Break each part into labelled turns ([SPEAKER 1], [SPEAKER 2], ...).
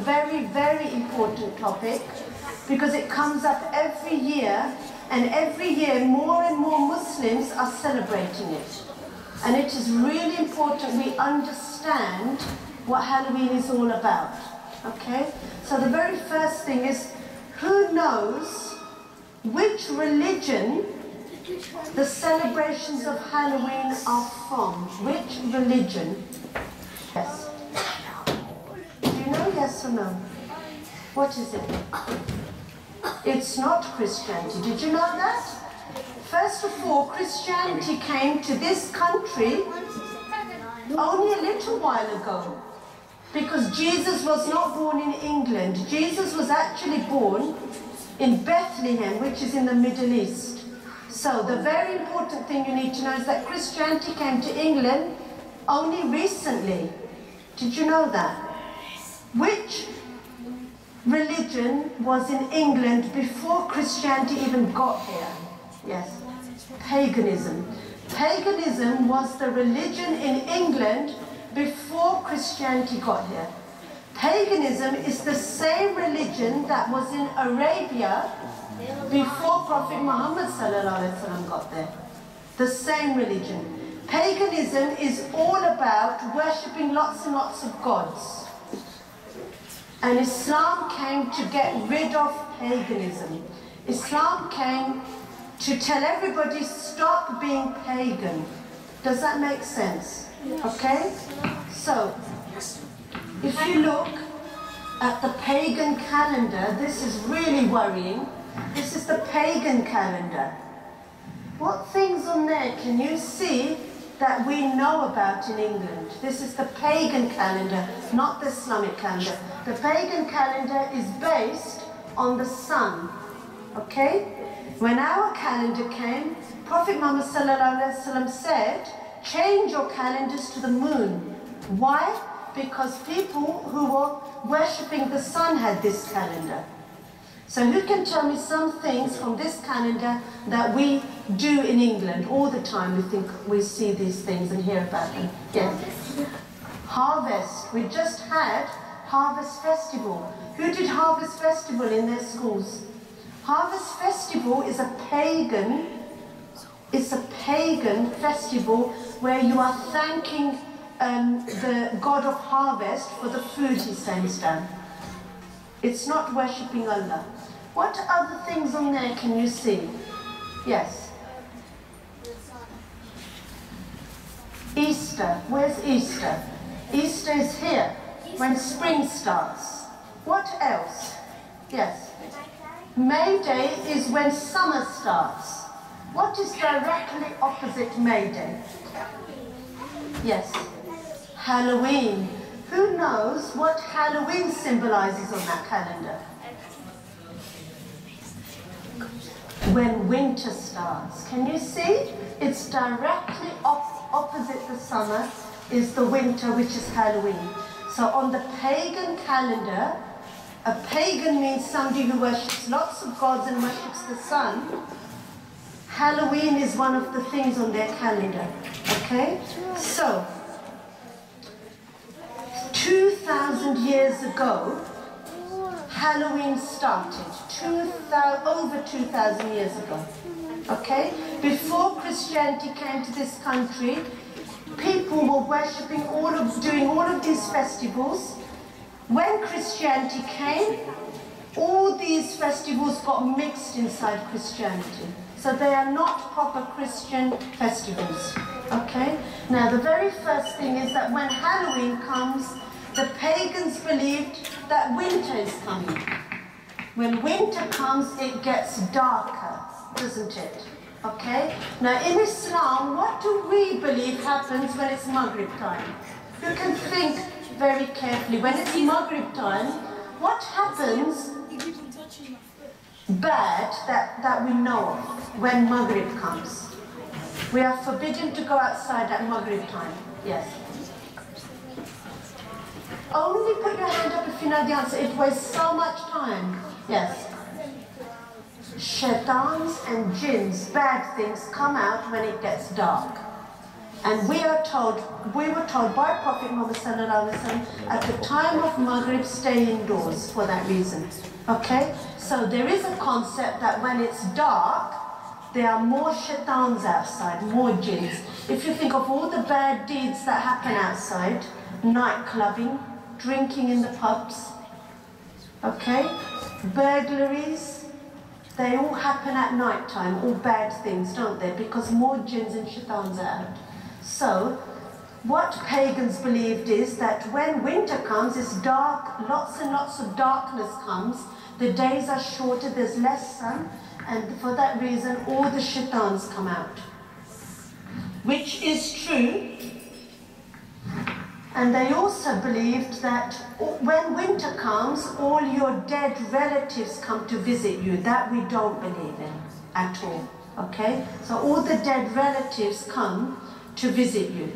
[SPEAKER 1] very, very important topic because it comes up every year, and every year more and more Muslims are celebrating it. And it is really important we understand what Halloween is all about, okay? So the very first thing is, who knows which religion the celebrations of Halloween are from? Which religion? Yes. Do you know, yes or no? What is it? It's not Christianity. Did you know that? First of all, Christianity came to this country only a little while ago, because Jesus was not born in England. Jesus was actually born in Bethlehem, which is in the Middle East. So the very important thing you need to know is that Christianity came to England only recently. Did you know that? Which religion was in England before Christianity even got here? Yes, paganism. Paganism was the religion in England before Christianity got here. Paganism is the same religion that was in Arabia before Prophet Muhammad ﷺ got there. The same religion. Paganism is all about worshipping lots and lots of gods. And Islam came to get rid of paganism. Islam came to tell everybody, stop being pagan. Does that make sense? Okay? So, if you look at the pagan calendar, this is really worrying. This is the pagan calendar. What things on there can you see that we know about in England? This is the pagan calendar, not the Islamic calendar. The pagan calendar is based on the sun, okay? When our calendar came, Prophet Muhammad ﷺ said, change your calendars to the moon. Why? Because people who were worshipping the sun had this calendar. So who can tell me some things from this calendar that we do in England all the time? We think we see these things and hear about them. Yes. Harvest. We just had Harvest Festival. Who did Harvest Festival in their schools? Harvest Festival is a pagan festival where you are thanking the God of harvest for the food he sends down. It's not worshipping Allah. What other things on there can you see? Yes. Easter. Where's Easter? Easter is here, when spring starts. What else? Yes. May Day is when summer starts. What is directly opposite May Day? Yes. Halloween. Who knows what Halloween symbolizes on that calendar? When winter starts. Can you see? It's directly opposite the summer is the winter, which is Halloween. So on the pagan calendar, a pagan means somebody who worships lots of gods and worships the sun. Halloween is one of the things on their calendar. Okay? So, 2,000 years ago, Halloween started. Over 2,000 years ago. Okay? Before Christianity came to this country, people were worshipping doing all of these festivals. When Christianity came, all these festivals got mixed inside Christianity. So they are not proper Christian festivals. Okay? Now the very first thing is that when Halloween comes, the pagans believed that winter is coming. When winter comes, it gets darker, doesn't it? Okay? Now in Islam, what do we believe happens when it's Maghrib time? You can think very carefully. When it's Maghrib time, what happens bad that we know of when Maghrib comes? We are forbidden to go outside at Maghrib time. Yes. Only put your hand up if you know the answer. It wastes so much time. Yes. Shaitans and jinns, bad things, come out when it gets dark. And we were told by Prophet Muhammad sallallahu alaihi wasallam at the time of Maghrib, stay indoors for that reason. Okay? So there is a concept that when it's dark, there are more shaitans outside, more jinns. If you think of all the bad deeds that happen outside, night clubbing, drinking in the pubs, okay, burglaries, they all happen at night time, all bad things, don't they? Because more jinns and shaitans are out. So, what pagans believed is that when winter comes, it's dark, lots and lots of darkness comes, the days are shorter, there's less sun, and for that reason, all the shaitans come out. Which is true. And they also believed that when winter comes, all your dead relatives come to visit you. That we don't believe in at all. Okay? So all the dead relatives come to visit you.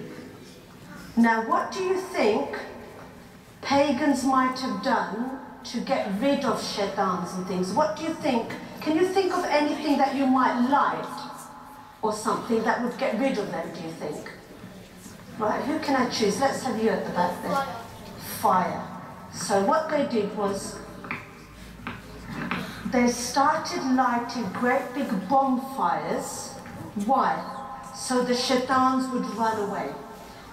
[SPEAKER 1] Now, what do you think pagans might have done to get rid of shaitans and things? What do you think? Can you think of anything that you might light or something that would get rid of them, do you think? Right, who can I choose? Let's have you at the back there. Fire. So what they did was they started lighting great big bonfires. Why? So the shaitans would run away.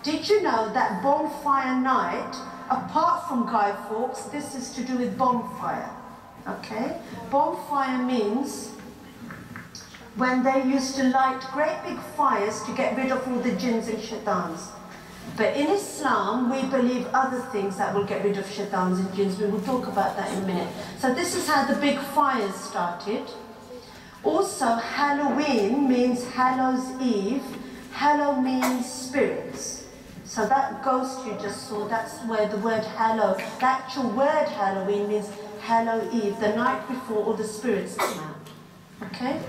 [SPEAKER 1] Did you know that bonfire night, apart from Guy Fawkes, this is to do with bonfire? Okay? Bonfire means when they used to light great big fires to get rid of all the jinns and shaitans. But in Islam, we believe other things that will get rid of shaitans and jinns. We will talk about that in a minute. So this is how the big fires started. Also, Halloween means Hallows Eve. Hallow means spirits. So that ghost you just saw, that's where the word hallow, the actual word Halloween means Hallow Eve, the night before all the spirits come out. Okay?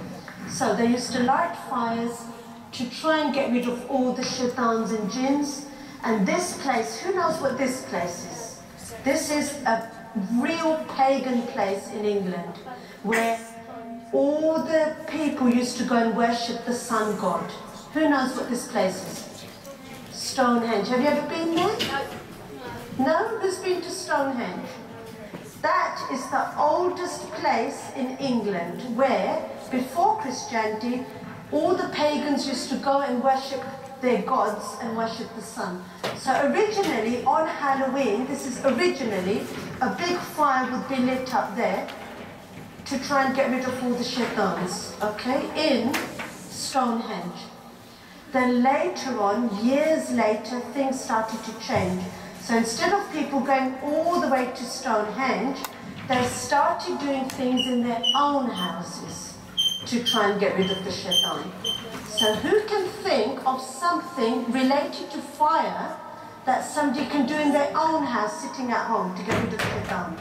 [SPEAKER 1] So they used to light fires to try and get rid of all the shaitans and jinns. And this place, who knows what this place is? This is a real pagan place in England where all the people used to go and worship the sun god. Who knows what this place is? Stonehenge. Have you ever been there? No? Who's been to Stonehenge? That is the oldest place in England where, before Christianity, all the pagans used to go and worship their gods and worship the sun. So originally, on Halloween, this is originally, a big fire would be lit up there to try and get rid of all the shaitans, okay, in Stonehenge. Then later on, years later, things started to change. So instead of people going all the way to Stonehenge, they started doing things in their own houses to try and get rid of the shaitan. So who can think of something related to fire that somebody can do in their own house, sitting at home, to get rid of the shaitans?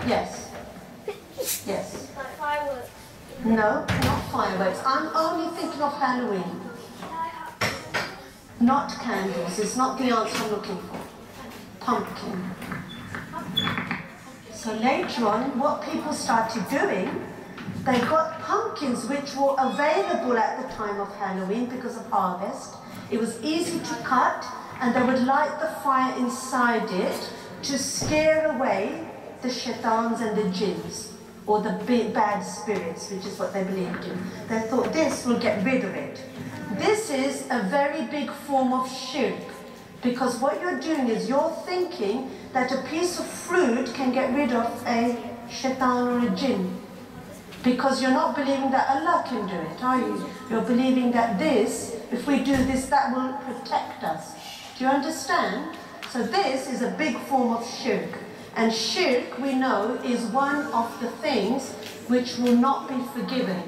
[SPEAKER 1] Yes. Yes.
[SPEAKER 2] Like fireworks.
[SPEAKER 1] No, not fireworks. I'm only thinking of Halloween. Not candles. It's not the answer I'm looking for. Pumpkin. So later on, what people started doing, they got pumpkins which were available at the time of Halloween because of harvest. It was easy to cut, and they would light the fire inside it to scare away the shaitans and the jinns, or the bad spirits, which is what they believed in. They thought this will get rid of it. This is a very big form of shirk, because what you're doing is you're thinking that a piece of fruit can get rid of a shaitan or a jinn. Because you're not believing that Allah can do it, are you? You're believing that this, if we do this, that will protect us. Do you understand? So this is a big form of shirk. And shirk, we know, is one of the things which will not be forgiven.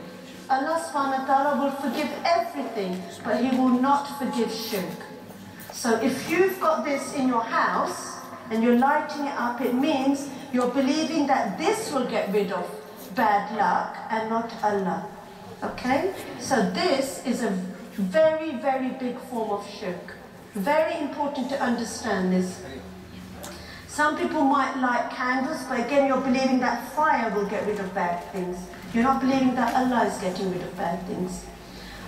[SPEAKER 1] Allah subhanahu wa ta'ala will forgive everything, but He will not forgive shirk. So if you've got this in your house and you're lighting it up, it means you're believing that this will get rid of bad luck and not Allah. Okay? So this is a very, very big form of shirk. Very important to understand this. Some people might light candles, but again, you're believing that fire will get rid of bad things. You're not believing that Allah is getting rid of bad things.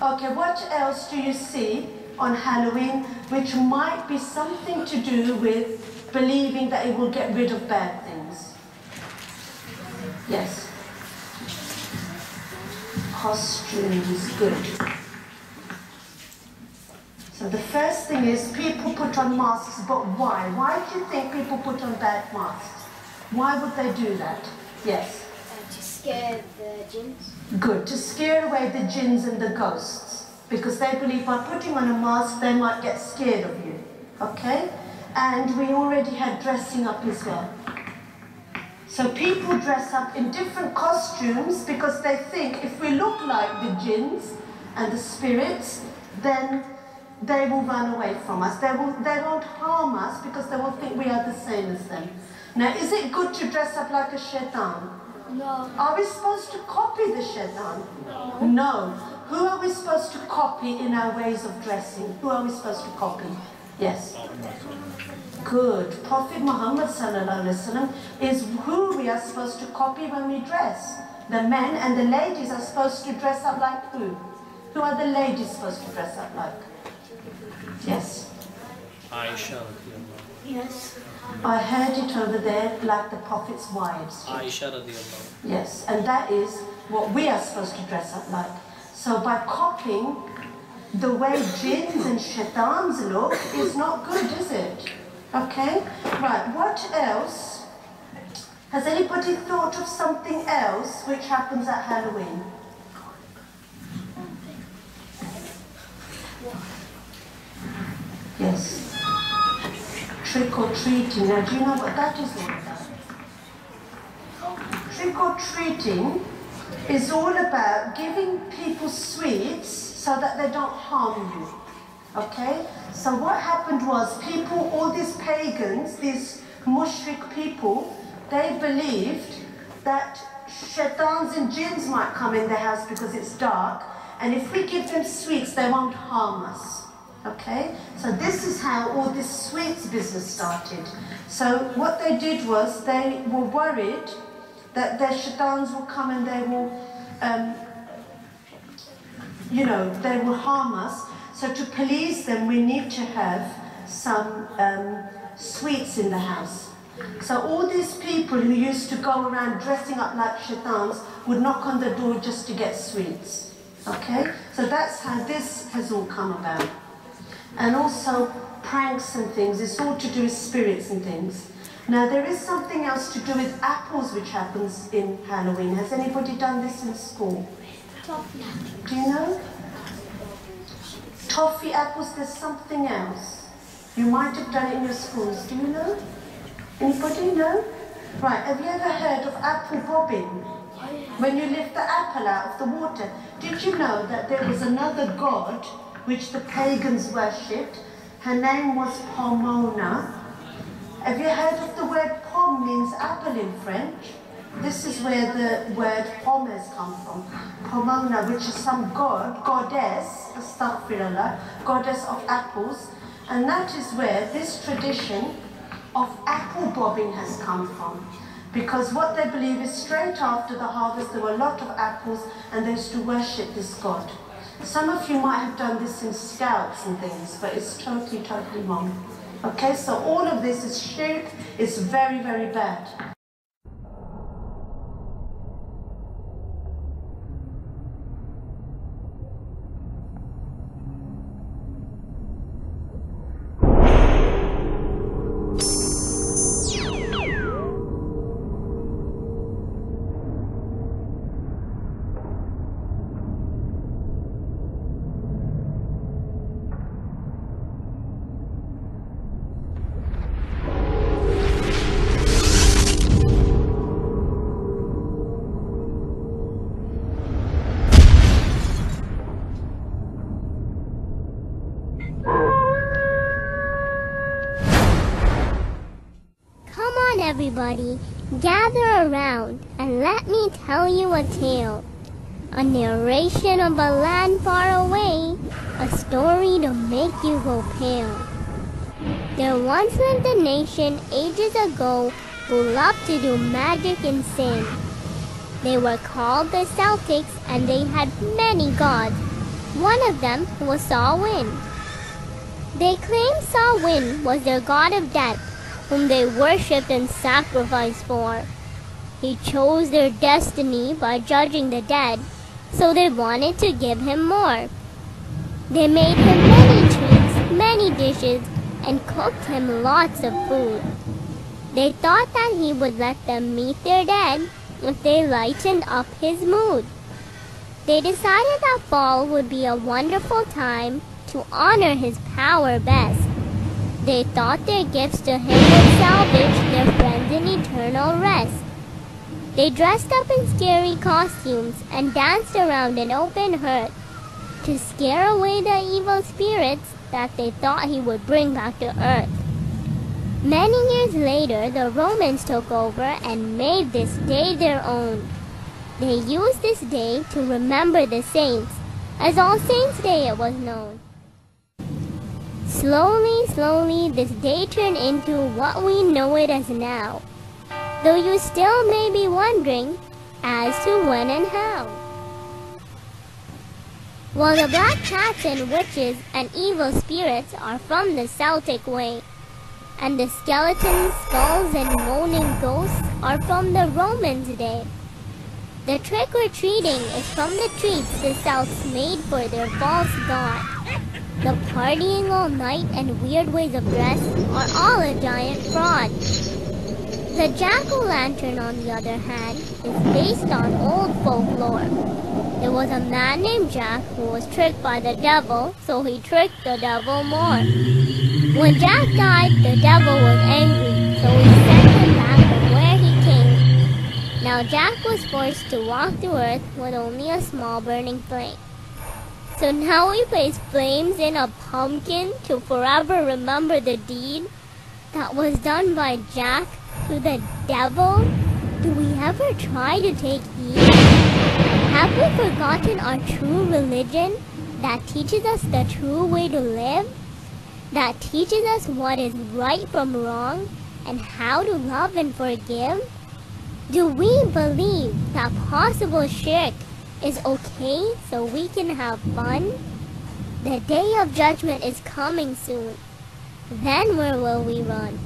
[SPEAKER 1] Okay, what else do you see on Halloween which might be something to do with believing that it will get rid of bad things? Yes. Costumes, good. So the first thing is people put on masks, but why? Why do you think people put on bad masks? Why would they do that? Yes.
[SPEAKER 2] To scare the jinns.
[SPEAKER 1] Good, to scare away the jinns and the ghosts. Because they believe by putting on a mask, they might get scared of you. Okay? And we already had dressing up as well. So people dress up in different costumes because they think if we look like the jinns and the spirits, then they will run away from us. They won't harm us because they will think we are the same as them. Now, is it good to dress up like a shaitan?
[SPEAKER 2] No.
[SPEAKER 1] Are we supposed to copy the shaitan?
[SPEAKER 2] No.
[SPEAKER 1] No. Who are we supposed to copy in our ways of dressing? Who are we supposed to copy? Yes. Good. Prophet Muhammad sallallahu alaihi wasallam is who we are supposed to copy when we dress. The men and the ladies are supposed to dress up like who? Who are the ladies supposed to dress up like? Yes.
[SPEAKER 3] Aisha.
[SPEAKER 2] Yes.
[SPEAKER 1] I heard it over there, like the Prophet's wives.
[SPEAKER 3] Aisha radiallahu.
[SPEAKER 1] Yes, and that is what we are supposed to dress up like. So by copying the way jinns and shaitans look is not good, is it? Okay? Right, what else? Has anybody thought of something else which happens at Halloween? Yes. Trick-or-treating. Now, do you know what that is all about? Trick-or-treating is all about giving people sweets so that they don't harm you. Okay? So what happened was people, all these pagans, these mushrik people, they believed that shaitans and jinns might come in their house because it's dark, and if we give them sweets, they won't harm us. Okay? So this is how all this sweets business started. So what they did was they were worried that their shaitans will come and they will, they will harm us. So to please them, we need to have some sweets in the house. So all these people who used to go around dressing up like shaitans would knock on the door just to get sweets. Okay? So that's how this has all come about. And also pranks and things, it's all to do with spirits and things. Now there is something else to do with apples which happens in Halloween. Has anybody done this in school?
[SPEAKER 2] Toffee.
[SPEAKER 1] Do you know? Toffee apples, there's something else. You might have done it in your schools, do you know? Anybody know? Right, have you ever heard of apple bobbing? When you lift the apple out of the water. Did you know that there was another god which the pagans worshipped? Her name was Pomona. Have you heard of the word pom means apple in French? This is where the word pomme has come from. Pomona, which is some goddess, astaghfirullah, goddess of apples. And that is where this tradition of apple bobbing has come from. Because what they believe is straight after the harvest there were a lot of apples and they used to worship this god. Some of you might have done this in scouts and things, but it's totally, totally wrong. Okay, so all of this is shirk, it's very, very bad.
[SPEAKER 4] Everybody, gather around and let me tell you a tale. A narration of a land far away, a story to make you go pale. There once lived a nation ages ago who loved to do magic and sin. They were called the Celtics and they had many gods, One of them was Samhain. They claimed Samhain was their god of death, whom they worshipped and sacrificed for. He chose their destiny by judging the dead, so they wanted to give him more. They made him many treats, many dishes, and cooked him lots of food. They thought that he would let them meet their dead if they lightened up his mood. They decided that fall would be a wonderful time to honor his power best. They thought their gifts to him would salvage their friends in eternal rest. They dressed up in scary costumes and danced around an open hearth to scare away the evil spirits that they thought he would bring back to earth. Many years later, the Romans took over and made this day their own. They used this day to remember the saints, as All Saints' Day it was known. Slowly, this day turned into what we know it as now, though you still may be wondering as to when and how. Well, the black cats and witches and evil spirits are from the Celtic way, and the skeletons, skulls, and moaning ghosts are from the Romans' day. The trick-or-treating is from the treats the Celts made for their false god. The partying all night and weird ways of dress are all a giant fraud. The jack-o'-lantern, on the other hand, is based on old folklore. There was a man named Jack who was tricked by the devil, so he tricked the devil more. When Jack died, the devil was angry, so he sent him back from where he came. Now Jack was forced to walk through earth with only a small burning flame. So now we place flames in a pumpkin to forever remember the deed that was done by Jack to the devil. Do we ever try to take heed? Have we forgotten our true religion that teaches us the true way to live? That teaches us what is right from wrong and how to love and forgive? Do we believe that possible shirk is okay so we can have fun? The day of judgment is coming soon. Then where will we run?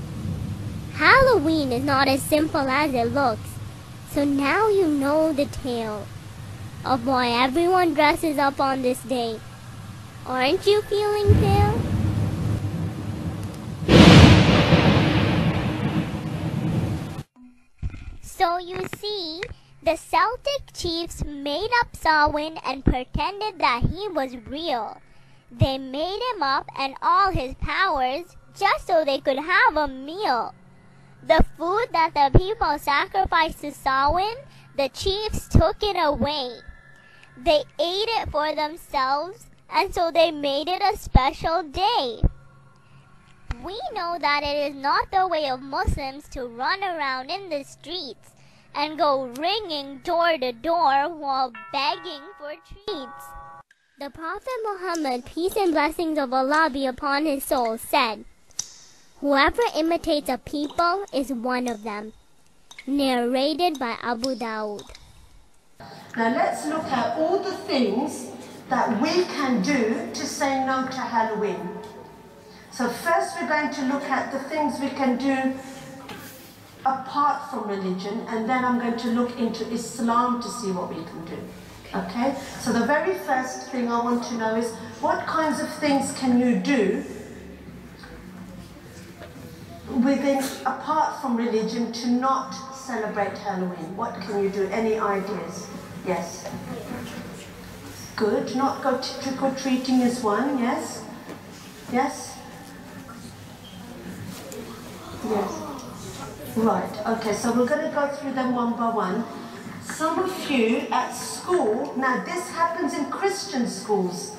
[SPEAKER 4] Halloween is not as simple as it looks. So now you know the tale of why everyone dresses up on this day. Aren't you feeling pale? So you see, the Celtic chiefs made up Samhain and pretended that he was real. They made him up and all his powers just so they could have a meal. The food that the people sacrificed to Samhain, the chiefs took it away. They ate it for themselves, and so they made it a special day. We know that it is not the way of Muslims to run around in the streets and go ringing door to door while begging for treats. The Prophet Muhammad, peace and blessings of Allah be upon his soul, said, "Whoever imitates a people is one of them." Narrated by Abu Dawud.
[SPEAKER 1] Now let's look at all the things that we can do to say no to Halloween. So first we're going to look at the things we can do apart from religion, and then I'm going to look into Islam to see what we can do. Okay? So the very first thing I want to know is, what kinds of things can you do apart from religion to not celebrate Halloween? What can you do? Any ideas? Yes? Good. Not go trick-or-treating is one. Yes? Yes? Yes. Right, okay, so we're going to go through them one by one. Some of you at school, now this happens in Christian schools.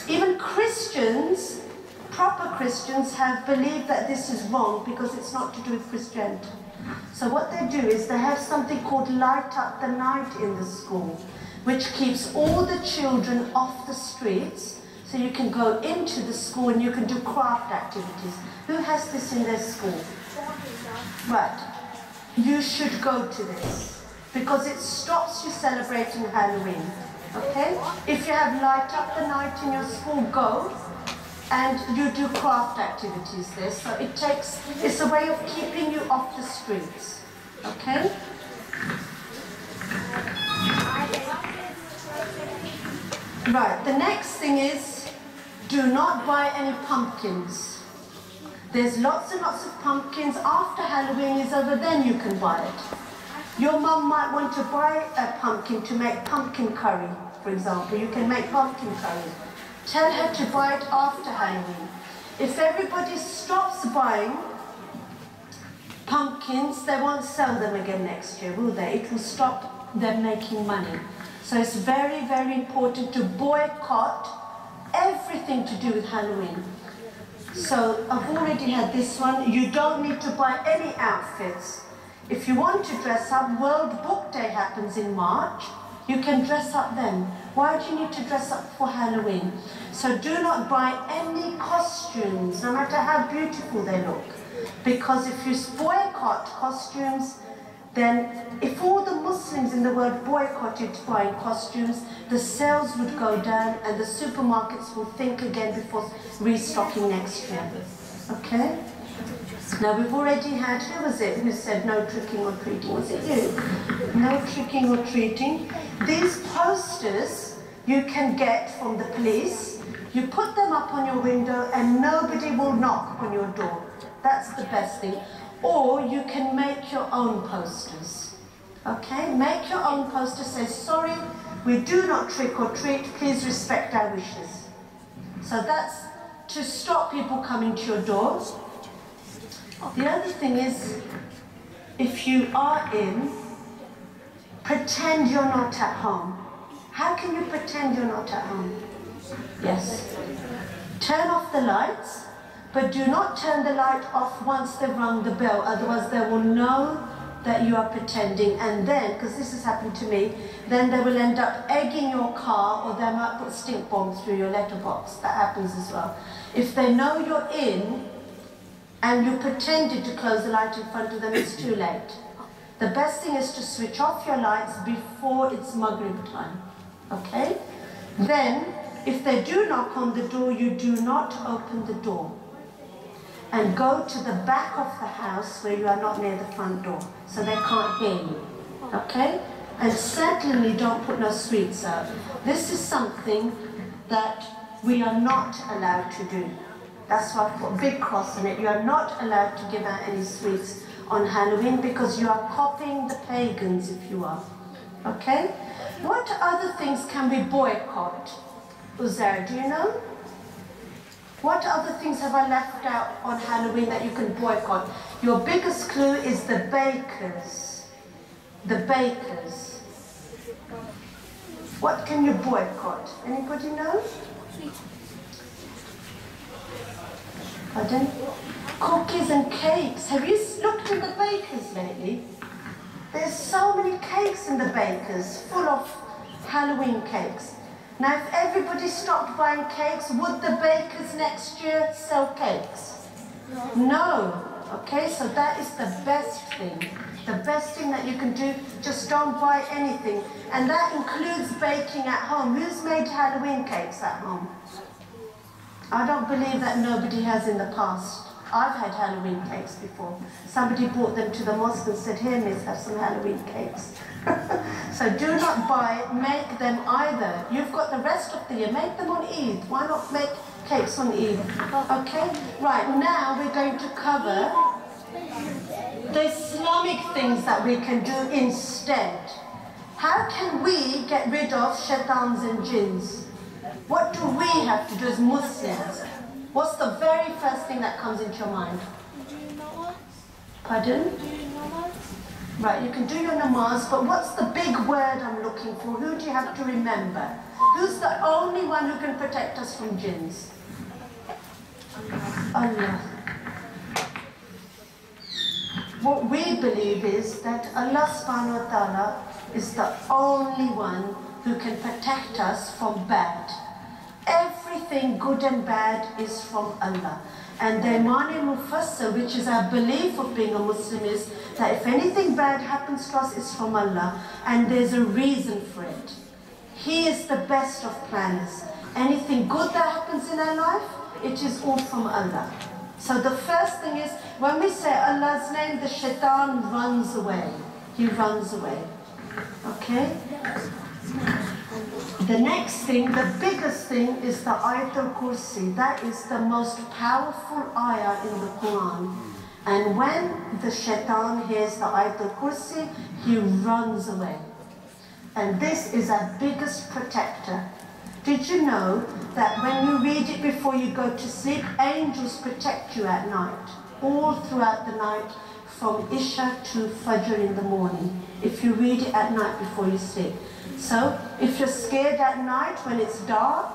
[SPEAKER 1] Even Christians, proper Christians, have believed that this is wrong because it's not to do with Christianity. So what they do is they have something called Light Up the Night in the school, which keeps all the children off the streets, so you can go into the school and you can do craft activities. Who has this in their school? Right, you should go to this because it stops you celebrating Halloween. Okay? If you have light up the night in your school, go. And you do craft activities there. So it's a way of keeping you off the streets. Okay? Right, the next thing is, do not buy any pumpkins. There's lots and lots of pumpkins. After Halloween is over, then you can buy it. Your mum might want to buy a pumpkin to make pumpkin curry, for example. You can make pumpkin curry. Tell her to buy it after Halloween. If everybody stops buying pumpkins, they won't sell them again next year, will they? It will stop them making money. So it's very, very important to boycott everything to do with Halloween. So I've already had this one. You don't need to buy any outfits. If you want to dress up, World Book Day happens in March. You can dress up then. Why do you need to dress up for Halloween? So do not buy any costumes, no matter how beautiful they look. Because if you boycott costumes, then if all the Muslims in the world boycotted buying costumes, the sales would go down and the supermarkets will think again before restocking next year. Okay? Now we've already had, who was it who said no tricking or treating? Was it you? No tricking or treating. These posters you can get from the police. You put them up on your window and nobody will knock on your door. That's the best thing. Or you can make your own posters. Okay? Make your own poster. Say, sorry, we do not trick or treat. Please respect our wishes. So that's to stop people coming to your doors. The other thing is, if you are in, pretend you're not at home. How can you pretend you're not at home? Yes. Turn off the lights, but do not turn the light off once they've rung the bell, otherwise they will know that you are pretending, and then, because this has happened to me, then they will end up egging your car, or they might put stink bombs through your letterbox. That happens as well. If they know you're in, and you pretended to close the light in front of them, it's too late. The best thing is to switch off your lights before it's Maghrib time. Okay? Then, if they do knock on the door, you do not open the door. And go to the back of the house where you are not near the front door, so they can't hear you. Okay? And certainly don't put no sweets out. This is something that we are not allowed to do. That's why I've put a big cross on it. You are not allowed to give out any sweets on Halloween because you are copying the pagans if you are. Okay? What other things can we boycott? Uzair, do you know? What other things have I left out on Halloween that you can boycott? Your biggest clue is the bakers. The bakers. What can you boycott? Anybody know? Pardon? Cookies and cakes. Have you looked in the bakers lately? There's so many cakes in the bakers, full of Halloween cakes. Now, if everybody stopped buying cakes, would the bakers next year sell cakes? No. Okay, so that is the best thing. The best thing that you can do, just don't buy anything. And that includes baking at home. Who's made Halloween cakes at home? I don't believe that nobody has in the past. I've had Halloween cakes before. Somebody brought them to the mosque and said, here, miss, have some Halloween cakes. So do not make them either. You've got the rest of the year, make them on Eid. Why not make cakes on Eid? Okay? Right, now we're going to cover the Islamic things that we can do instead. How can we get rid of shaitans and jinns? What do we have to do as Muslims? What's the very first thing that comes into your mind? Pardon? Right, you can do your namaz, but what's the big word I'm looking for? Who do you have to remember? Who's the only one who can protect us from jinns? Allah. What we believe is that Allah subhanahu wa ta'ala is the only one who can protect us from bad. Everything good and bad is from Allah. And the Iman Mufassal, which is our belief of being a Muslim, is that if anything bad happens to us, it's from Allah. And there's a reason for it. He is the best of planners. Anything good that happens in our life, it is all from Allah. So the first thing is, when we say Allah's name, the shaitan runs away. He runs away. Okay? The next thing, the biggest thing, is the Ayatul Kursi. That is the most powerful ayah in the Quran. And when the shaitan hears the Ayatul Kursi, he runs away. And this is our biggest protector. Did you know that when you read it before you go to sleep, angels protect you at night, all throughout the night, from Isha to Fajr in the morning, if you read it at night before you sleep. So, if you're scared at night when it's dark,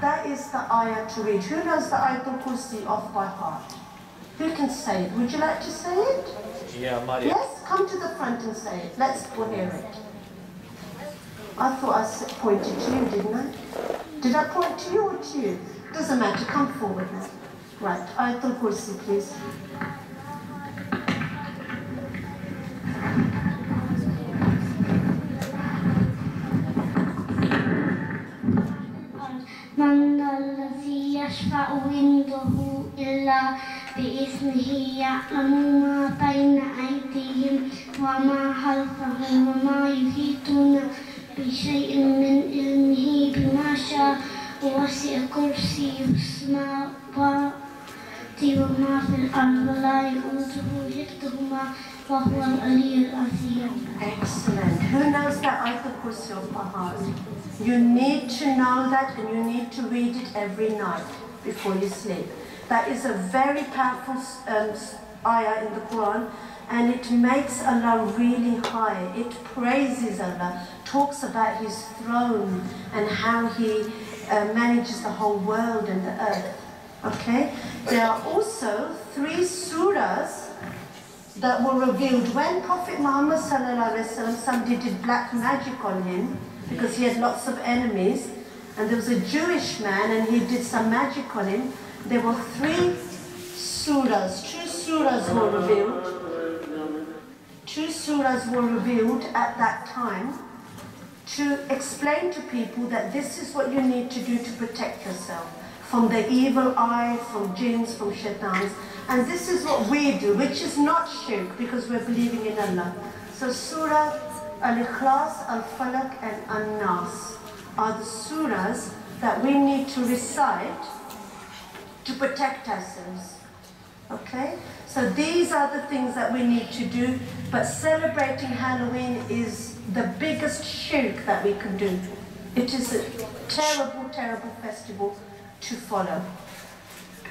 [SPEAKER 1] that is the ayah to read. Who knows the Ayatul Kursi off by heart? Who can say it? Would you like to say it?
[SPEAKER 3] Yeah, Maria.
[SPEAKER 1] Yes, come to the front and say it. Let's all hear it. I thought I pointed to you, didn't I? Did I point to you or to you? Doesn't matter, come forward now. Right, Ayatul Kursi, please.
[SPEAKER 5] من الذي يشفع عنده إلا بإذنه يعلم ما بين أيديهم وما خلفهم وما يحيطون بشيء من علمه بما شاء وسع كرسيه السماوات وما في الأرض ولا يؤوده حفظهما وهو العلي العظيم.
[SPEAKER 1] Excellent. Who knows that Ayatul Kursi of by heart? You need to know that, and you need to read it every night before you sleep. That is a very powerful ayah in the Quran, and it makes Allah really high. It praises Allah, talks about His throne and how He manages the whole world and the earth. Okay? There are also 3 surahs that were revealed when Prophet Muhammad ﷺ, somebody did black magic on him because he had lots of enemies, and there was a Jewish man and he did some magic on him. There were 3 surahs, 2 surahs were revealed. 2 surahs were revealed at that time to explain to people that this is what you need to do to protect yourself from the evil eye, from jinns, from shaitans. And this is what we do, which is not shirk, because we're believing in Allah. So Surah Al-Ikhlas, Al-Falaq and An-Nas are the surahs that we need to recite to protect ourselves. Okay? So these are the things that we need to do, but celebrating Halloween is the biggest shirk that we can do. It is a terrible, terrible festival to follow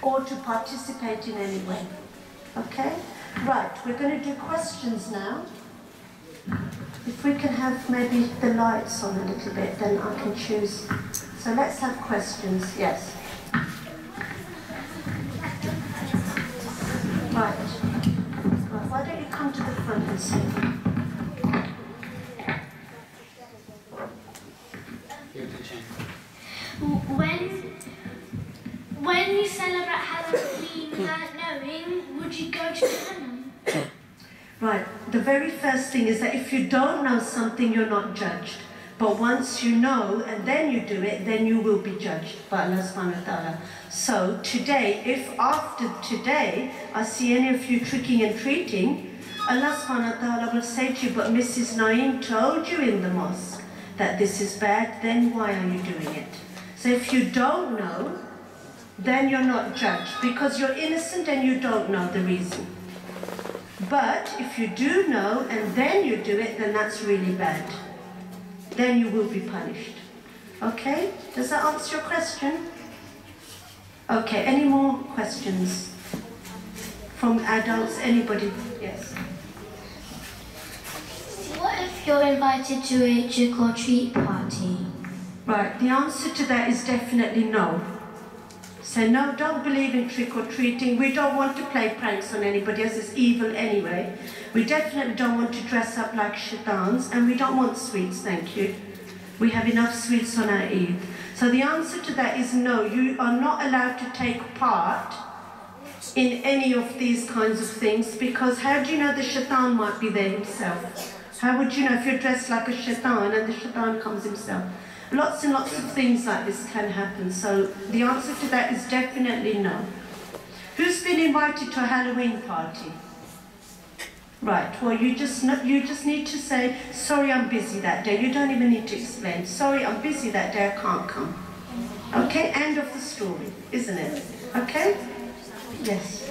[SPEAKER 1] or to participate in any way. Okay? Right, we're going to do questions now. If we can have maybe the lights on a little bit, then I can choose. So let's have questions, yes. Right. Why don't you come to the front and say
[SPEAKER 5] When you celebrate Halloween without knowing, would you go to Jahannam?
[SPEAKER 1] Right, the very first thing is that if you don't know something, you're not judged. But once you know and then you do it, then you will be judged by Allah subhanahu wa ta'ala. So today, if after today I see any of you tricking and treating, Allah subhanahu wa ta'ala will say to you, but Mrs. Naeem told you in the mosque that this is bad, then why are you doing it? So if you don't know, then you're not judged because you're innocent and you don't know the reason. But if you do know and then you do it, then that's really bad. Then you will be punished. Okay? Does that answer your question? Okay, any more questions from adults? Anybody? Yes.
[SPEAKER 5] What if you're invited to a trick or treat party?
[SPEAKER 1] Right, the answer to that is definitely no. So no, don't believe in trick-or-treating. We don't want to play pranks on anybody else. It's evil anyway. We definitely don't want to dress up like shaitans, and we don't want sweets, thank you. We have enough sweets on our Eid. So the answer to that is no, you are not allowed to take part in any of these kinds of things, because how do you know the shaitan might be there himself? How would you know if you're dressed like a shaitan and the shaitan comes himself? Lots and lots of things like this can happen. So the answer to that is definitely no. Who's been invited to a Halloween party? Right, well you just need to say, sorry I'm busy that day. You don't even need to explain. Sorry I'm busy that day, I can't come. Okay, end of the story, isn't it? Okay? Yes.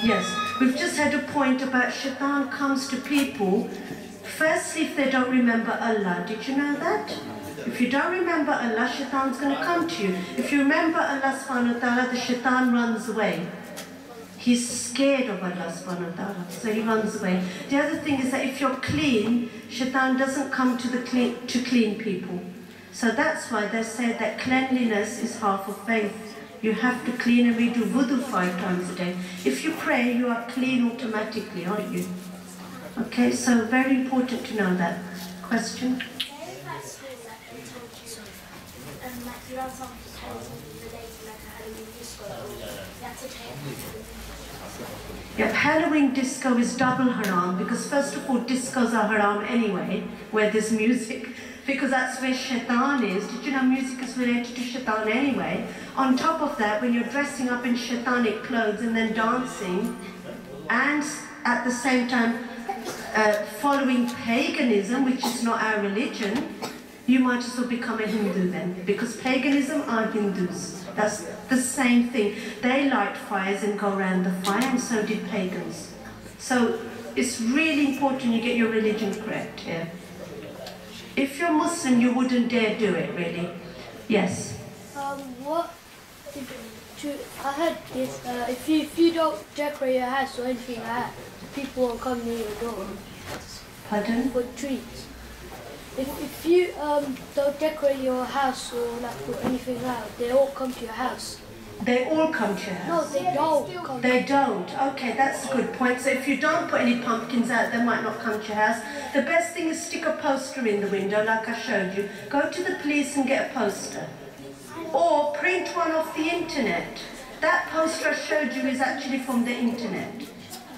[SPEAKER 1] Yes. We've just had a point about shaitan comes to people, firstly if they don't remember Allah. Did you know that? If you don't remember Allah, shaitan's going to come to you. If you remember Allah subhanahu wa ta'ala, the shaitan runs away. He's scared of Allah subhanahu wa ta'ala, so he runs away. The other thing is that if you're clean, shaitan doesn't come to clean people. So that's why they say that cleanliness is half of faith. You have to clean, and we do wudu 5 times a day. If you pray, you are clean automatically, aren't you? Okay, so very important to know that. Question? Yep, Halloween disco is double haram because first of all, discos are haram anyway, where there's music, because that's where shaitan is. Did you know music is related to shaitan anyway? On top of that, when you're dressing up in shaitanic clothes and then dancing, and at the same time following paganism, which is not our religion, you might as well become a Hindu then, because paganism are Hindus. That's the same thing. They light fires and go around the fire, and so did pagans. So it's really important you get your religion correct here. If you're Muslim, you wouldn't dare do it, really. Yes?
[SPEAKER 2] I heard this, if you don't decorate your house or anything like that, people will come near your door.
[SPEAKER 1] Pardon?
[SPEAKER 2] For treats. If you don't decorate your house or like put anything out, they all come to your house.
[SPEAKER 1] They all come to your house?
[SPEAKER 2] No, they don't.
[SPEAKER 1] They don't? Okay, that's a good point. So if you don't put any pumpkins out, they might not come to your house. The best thing is stick a poster in the window, like I showed you. Go to the police and get a poster. Or print one off the internet. That poster I showed you is actually from the internet.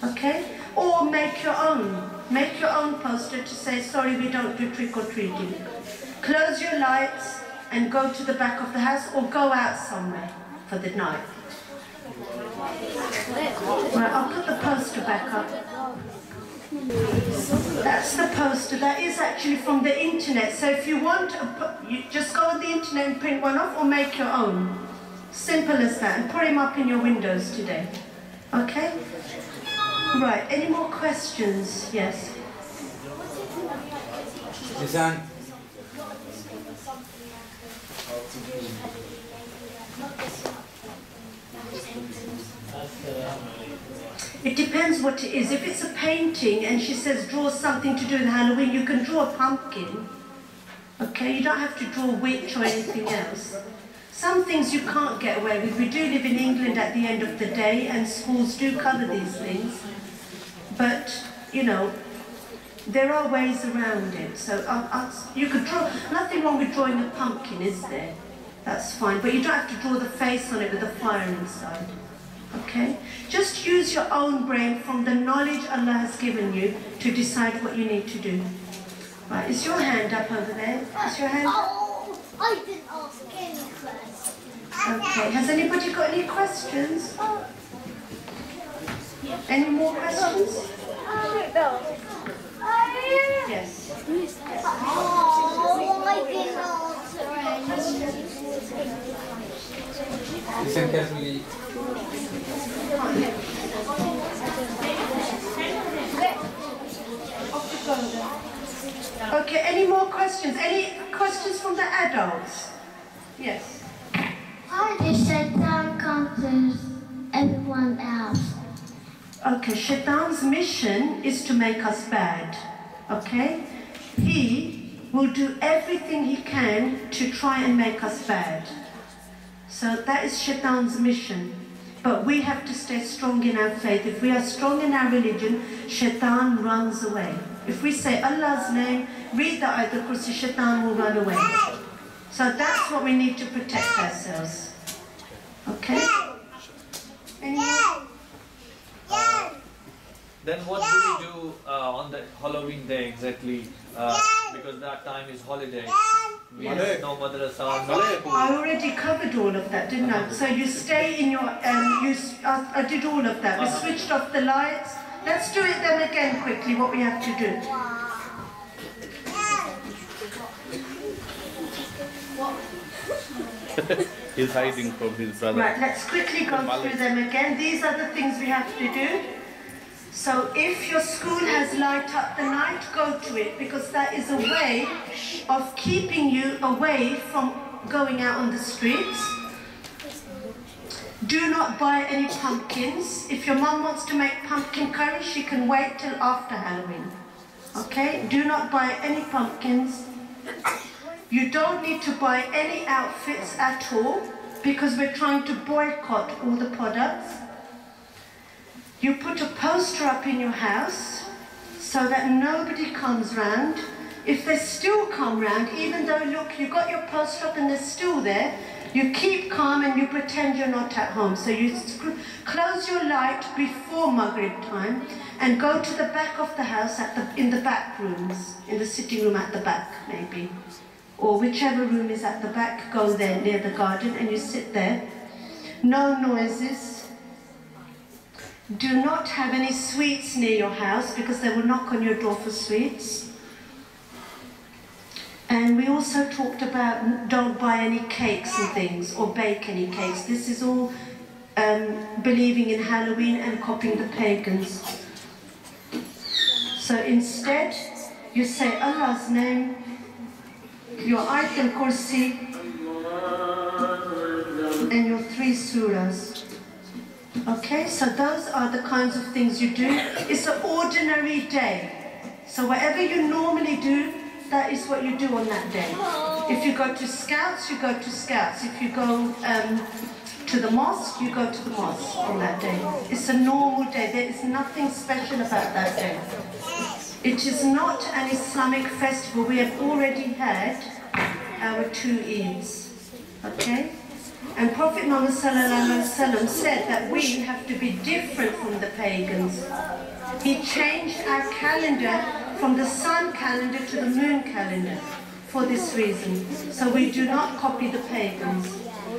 [SPEAKER 1] Okay? Or make your own. Make your own poster to say, sorry, we don't do trick-or-treating. Close your lights and go to the back of the house or go out somewhere for the night. Right, I'll put the poster back up. That's the poster. That is actually from the internet. So if you want, you just go on the internet and print one off or make your own. Simple as that. And put them up in your windows today. Okay? Right, any more questions? Yes.
[SPEAKER 6] Lisan.
[SPEAKER 1] It depends what it is. If it's a painting and she says draw something to do with Halloween, you can draw a pumpkin. Okay, you don't have to draw a witch or anything else. Some things you can't get away with. We do live in England at the end of the day, and schools do cover these things. But, you know, there are ways around it. So you could draw, nothing wrong with drawing a pumpkin, is there? That's fine. But you don't have to draw the face on it with a fire inside. Okay? Just use your own brain from the knowledge Allah has given you to decide what you need to do. Right, is your hand up over there? Is your hand up?
[SPEAKER 2] Oh, I didn't ask any questions.
[SPEAKER 1] Okay, has anybody got any questions? Any more questions? Yes.
[SPEAKER 2] Oh, I didn't answer any.
[SPEAKER 6] Listen carefully.
[SPEAKER 1] Okay, any more questions? Any questions from the adults? Yes.
[SPEAKER 5] How does Shaitan conquer everyone else?
[SPEAKER 1] Okay, Shaitan's mission is to make us bad. Okay? He will do everything he can to try and make us bad. So that is Shaitan's mission. But we have to stay strong in our faith. If we are strong in our religion, Shaitan runs away. If we say Allah's name, read the Ayatul Kursi, Shaitan will run away. So that's what we need to protect ourselves. Okay? Anyone?
[SPEAKER 3] Then what do we do on the Halloween day exactly? Because that time is holiday. We have no madrasa, no school.
[SPEAKER 1] I already covered all of that, didn't I? So you stay in your, I did all of that. We switched off the lights. Let's do it then again quickly, what we have to do.
[SPEAKER 7] He's hiding from his brother.
[SPEAKER 1] Right, let's quickly go through them again. These are the things we have to do. So if your school has light up the night, go to it, because that is a way of keeping you away from going out on the streets. Do not buy any pumpkins. If your mum wants to make pumpkin curry, she can wait till after Halloween. Okay? Do not buy any pumpkins. You don't need to buy any outfits at all, because we're trying to boycott all the products. You put a poster up in your house so that nobody comes round. If they still come round, even though, look, you got your poster up and they're still there, you keep calm and you pretend you're not at home. So you close your light before Maghrib time and go to the back of the house in the back rooms, in the sitting room at the back maybe. Or whichever room is at the back, go there near the garden and you sit there. No noises. Do not have any sweets near your house, because they will knock on your door for sweets. And we also talked about don't buy any cakes and things, or bake any cakes. This is all believing in Halloween and copying the pagans. So instead, you say Allah's name, your Ayatul Kursi, and your 3 surahs. Okay, so those are the kinds of things you do. It's an ordinary day. So whatever you normally do, that is what you do on that day. If you go to Scouts, you go to Scouts. If you go to the mosque, you go to the mosque on that day. It's a normal day. There is nothing special about that day. It is not an Islamic festival. We have already had our 2 Eids. Okay? And Prophet Muhammad ﷺ said that we have to be different from the pagans. He changed our calendar from the sun calendar to the moon calendar for this reason. So we do not copy the pagans.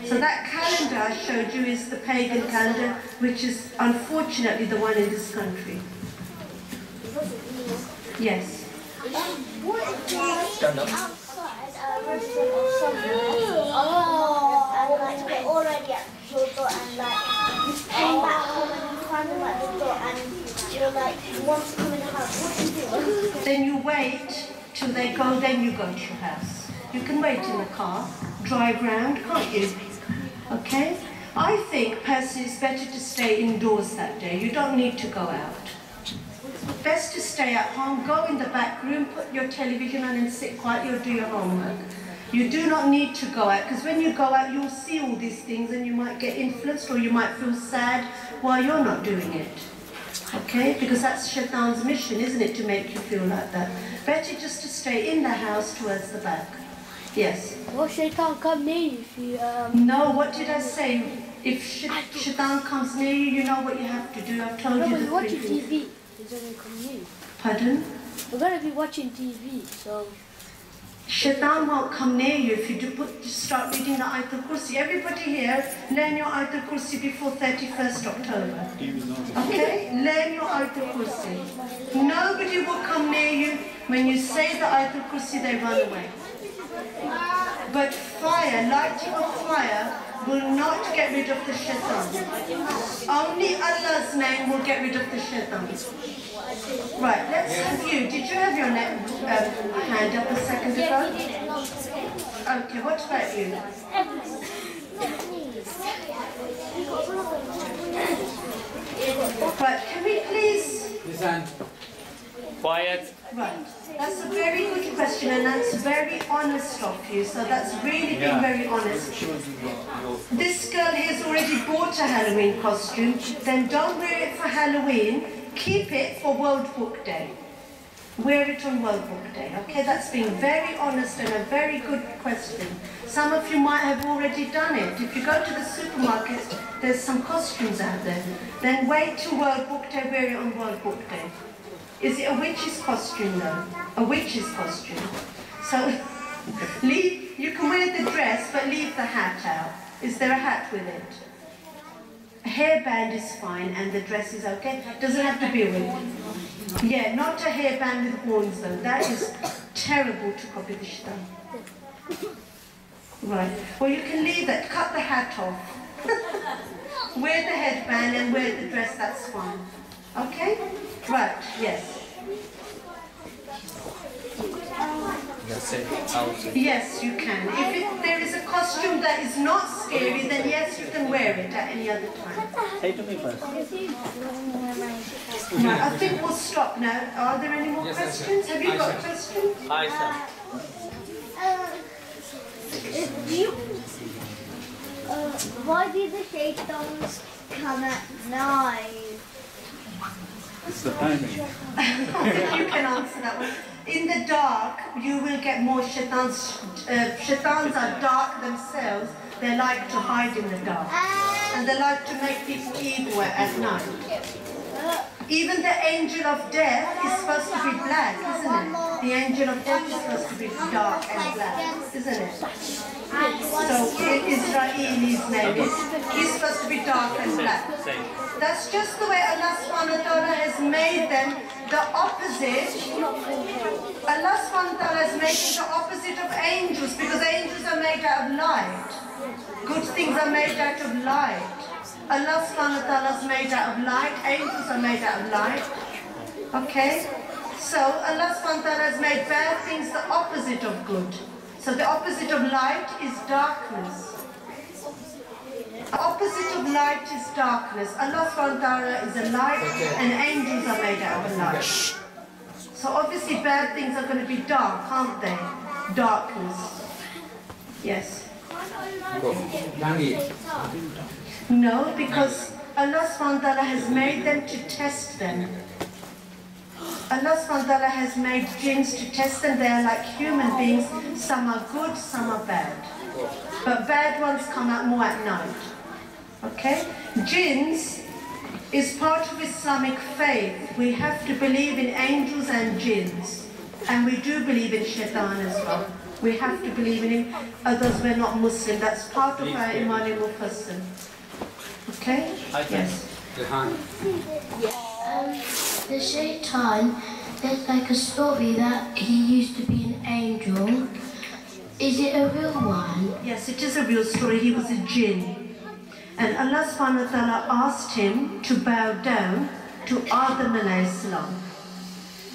[SPEAKER 1] So that calendar I showed you is the pagan calendar, which is unfortunately the one in this country. Yes.
[SPEAKER 3] Stand up.
[SPEAKER 5] Like already at the door and like you came back home and you find them at the door and you're like, you want to come in the house, what do you do?
[SPEAKER 1] Then you wait till they go, then you go to your house. You can wait in the car, drive round, can't you? Okay? I think personally it's better to stay indoors that day. You don't need to go out. Best to stay at home, go in the back room, put your television on and sit quietly or do your homework. You do not need to go out, because when you go out you'll see all these things and you might get influenced or you might feel sad while you're not doing it. Okay? Because that's Shaitan's mission, isn't it, to make you feel like that. Better just to stay in the house towards the back. Yes?
[SPEAKER 2] Well, Shaitan come near you if you...
[SPEAKER 1] No, what did I say? If Shaitan comes near you, you know what you have to do. I've told you the 3
[SPEAKER 2] watching
[SPEAKER 1] things.
[SPEAKER 2] TV. He's going to come near you.
[SPEAKER 1] Pardon?
[SPEAKER 2] We're going to be watching TV, so...
[SPEAKER 1] Shaitan won't come near you if you just start reading the Ayatul Kursi. Everybody here, learn your Ayatul Kursi before 31st October. Okay? Learn your Ayatul Kursi. Nobody will come near you. When you say the Ayatul Kursi, they run away. But fire, lighting of fire, will not get rid of the Shaitan. Only Allah's name will get rid of the Shaitan. Right, let's have you. Did you have your hand up a second ago? Okay, what about you? Right, can we please...
[SPEAKER 6] Listen.
[SPEAKER 3] Quiet.
[SPEAKER 1] Right, that's a very good question and that's very honest of you, so that's really been very honest. This girl has already bought a Halloween costume, then don't wear it for Halloween, keep it for World Book Day. wear it on World Book Day. Okay, that's being very honest and a very good question. Some of you might have already done it. If you go to the supermarkets, there's some costumes out there. Then wait till World Book Day, wear it on World Book Day. Is it a witch's costume though? A witch's costume. So you can wear the dress, but leave the hat out. Is there a hat with it? A hairband is fine and the dress is okay. Doesn't have to be a wig. Yeah, not a hairband with horns though. That is terrible to copy the shaitan. Right. Well, you can leave that. Cut the hat off. Wear the headband and wear the dress. That's fine. Okay? Right. Yes. Yes, you can. If there is a costume that is not scary, then yes, you can wear it at any other time.
[SPEAKER 3] Say to me first.
[SPEAKER 1] Right, I think we'll stop now. Are there any more questions? Have you got questions?
[SPEAKER 3] Aisha.
[SPEAKER 5] Why do the shaitans come at night?
[SPEAKER 7] It's the timing.
[SPEAKER 1] You can answer that one. In the dark, you will get more shaitans. Shaitans are dark themselves. They like to hide in the dark. And they like to make people evil at night. Even the angel of death is supposed to be black, isn't it? The angel of death is supposed to be dark and black, isn't it? So Israeli's name is, he's supposed to be dark and black. That's just the way Allah subhanahu wa ta'ala has made them the opposite. Allah subhanahu wa ta'ala has made them the opposite of angels, because angels are made out of light. Good things are made out of light. Allah subhanahu wa ta'ala is made out of light, angels are made out of light. Okay? So Allah subhanahu wa ta'ala has made bad things the opposite of good. So the opposite of light is darkness. The opposite of light is darkness. Allah subhanahu wa ta'ala is a light and angels are made out of light. So obviously bad things are going to be dark, aren't they? Darkness. Yes. No, because Allah subhanahu wa ta'ala has made them to test them. Allah subhanahu wa ta'ala has made jinns to test them. They are like human beings. Some are good, some are bad. But bad ones come out more at night. Okay? Jinns is part of Islamic faith. We have to believe in angels and jinns. And we do believe in shaitan as well. We have to believe in him. Others we're not Muslim. That's part of our Iman al-Mufassal. Okay? Yes.
[SPEAKER 8] The shaitan, there's like a story that he used to be an angel. Is it a real one?
[SPEAKER 1] Yes, it is a real story. He was a jinn. And Allah subhanahu wa ta'ala asked him to bow down to Adam alayhi salam.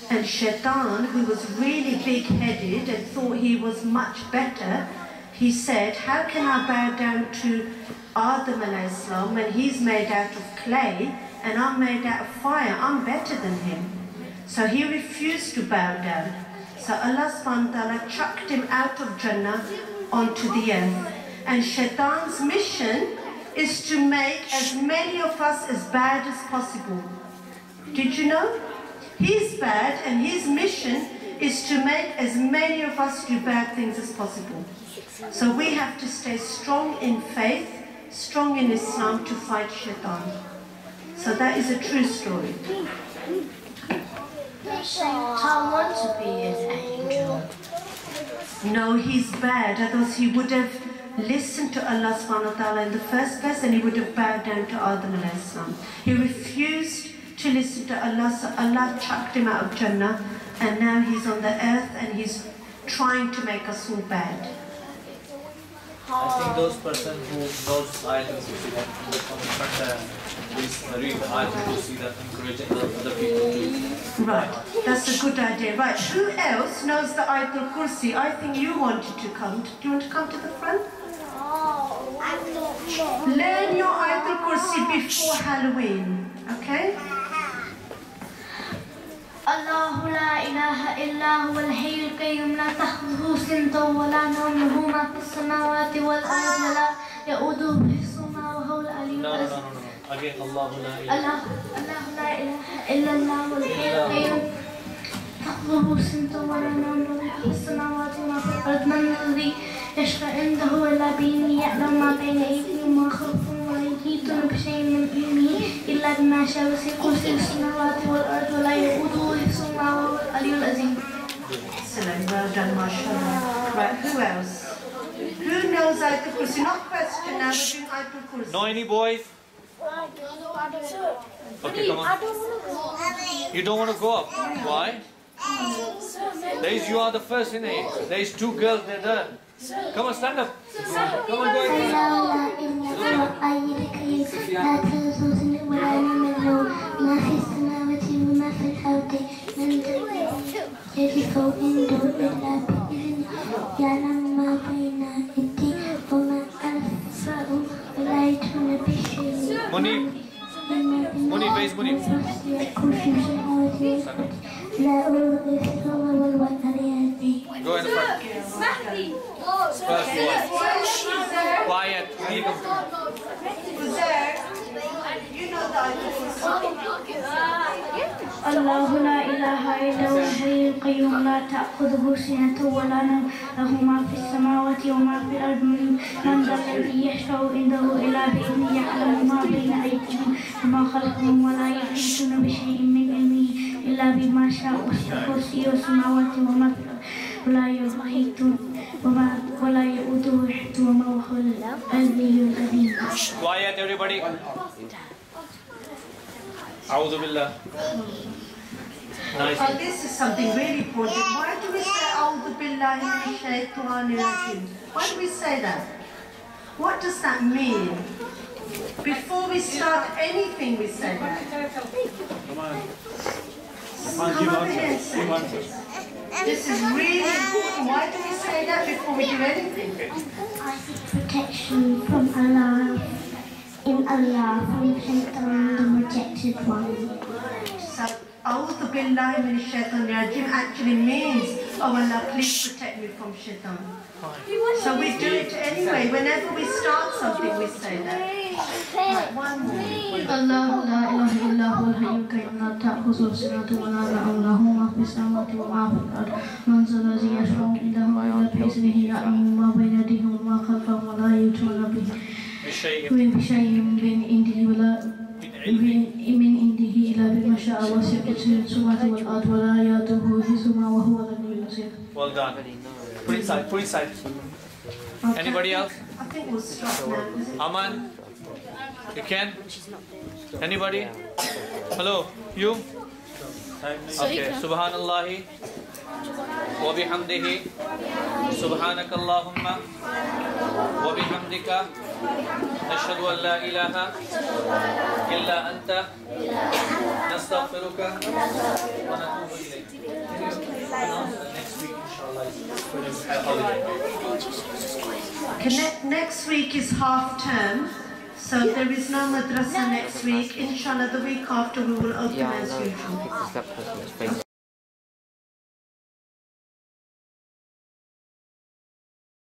[SPEAKER 1] And shaitan, who was really big-headed and thought he was much better, he said, how can I bow down to Adam alayhi salam when he's made out of clay and I'm made out of fire? I'm better than him. So he refused to bow down. So Allah subhanahu wa ta'ala chucked him out of Jannah onto the earth. And shaitan's mission is to make as many of us as bad as possible. Did you know? He's bad and his mission is to make as many of us do bad things as possible. So we have to stay strong in faith, strong in Islam to fight shaitan. So that is a true story.
[SPEAKER 8] Shaitan wants to be an angel.
[SPEAKER 1] No, he's bad, otherwise he would have listened to Allah subhanahu wa ta'ala in the first place and he would have bowed down to Adam alayhi salam. He refused to listen to Allah, so Allah chucked him out of Jannah and now he's on the earth and he's trying to make us all bad.
[SPEAKER 3] I think those person who knows Ayatul Kursi, that will come in front and read the Ayatul Kursi, that encouraging other people to.
[SPEAKER 1] Right, that's a good idea. Right, who else knows the Ayatul Kursi? I think you wanted to come. Do you want to come to the front? Learn your Ayatul Kursi before Halloween, okay?
[SPEAKER 8] الله لا إله إلا هو الحي القيوم لا تأخذه سنة ولا نوم له ما في السماوات والأرض ولا يؤوده حفظهما وهو العلي العظيم.
[SPEAKER 3] Again, الله لا إله
[SPEAKER 8] الله لا إله إلا الله الحي القيوم تأخذه تأخذه سنة ولا نوم له ما في السماوات وما في الأرض من الذي يشفع عنده إلا بإذنه يعلم ما بين أيديهم وما خلفهم ولا يحيطون بشيء من علمه إلا بما شاء وسع كرسيه السماوات والأرض ولا يؤوده حفظهما وهو العلي العظيم.
[SPEAKER 1] Excellent, well done, mashallah. Right, who else? Who knows Ayatul Kursi? Not question now, but doing Ayatul Kursi.
[SPEAKER 3] Know any boys? Okay, come on. You don't want to go up. Why? You are the first in here. There is 2 girls there. Come on, stand up. Come on, go Munib, where is Munib? Go in the front. First voice. Quiet.
[SPEAKER 1] You know the Ayatul Kursi.
[SPEAKER 8] الله لا إله إلا هو الحي القيوم لا تأخذه سنة ولا نوم له ما في السماوات وما في الأرض من ذا الذي يشفع عنده إلا بإذنه يعلم ما بين أيديهم وما خلفهم ولا يحيطون بشيء من علمه إلا بما شاء وسع كرسيه السماوات وما في الأرض ولا يحيطون ولا يؤوده حفظهما وهو العلي العظيم.
[SPEAKER 3] Quiet, everybody. A'udhu billah. Nice.
[SPEAKER 1] This is something really important. Why do we say A'udhu billahi minash shaitanir rajim? Why do we say that? What does that mean? Before we start anything, we say that.
[SPEAKER 7] Come on.
[SPEAKER 1] Come on here, say this. This is really important. Why do we say that before we do anything?
[SPEAKER 8] I seek protection from Allah, from Shaitan, the rejected one.
[SPEAKER 1] So, A'udhu billahi minash shaitanir rajim actually means, oh Allah, please protect me from shaitan. So we do it anyway. Whenever we start something, we say that. Right, one more.
[SPEAKER 8] الله لا إله إلا هو الحي القيوم لا تأخذه سنة ولا نوم له ما في السماوات وما في الأرض من ذا الذي يشفع عنده إلا بإذنه يعلم ما بين أيديهم وما خلفهم ولا يحيطون به بشيء من عنده ولا من عنده إلا بما شاء وسع كرسيه السماوات والأرض ولا يؤوده حفظهما وهو العلي العظيم.
[SPEAKER 3] Well done. Put inside. Anybody else?
[SPEAKER 1] I think we'll stop now.
[SPEAKER 3] Aman? You can? Anybody? Hello? You? Okay. Subhanallahi wa bihamdihi Subhanaka Allahumma wa bihamdika nashhadu an la ilaha illa anta nastaghfiruka wa natubu ilayk. Next week inshallah is holiday.
[SPEAKER 1] Next week is half term, so there is no madrasa next week. Inshallah, the week after we will open as usual.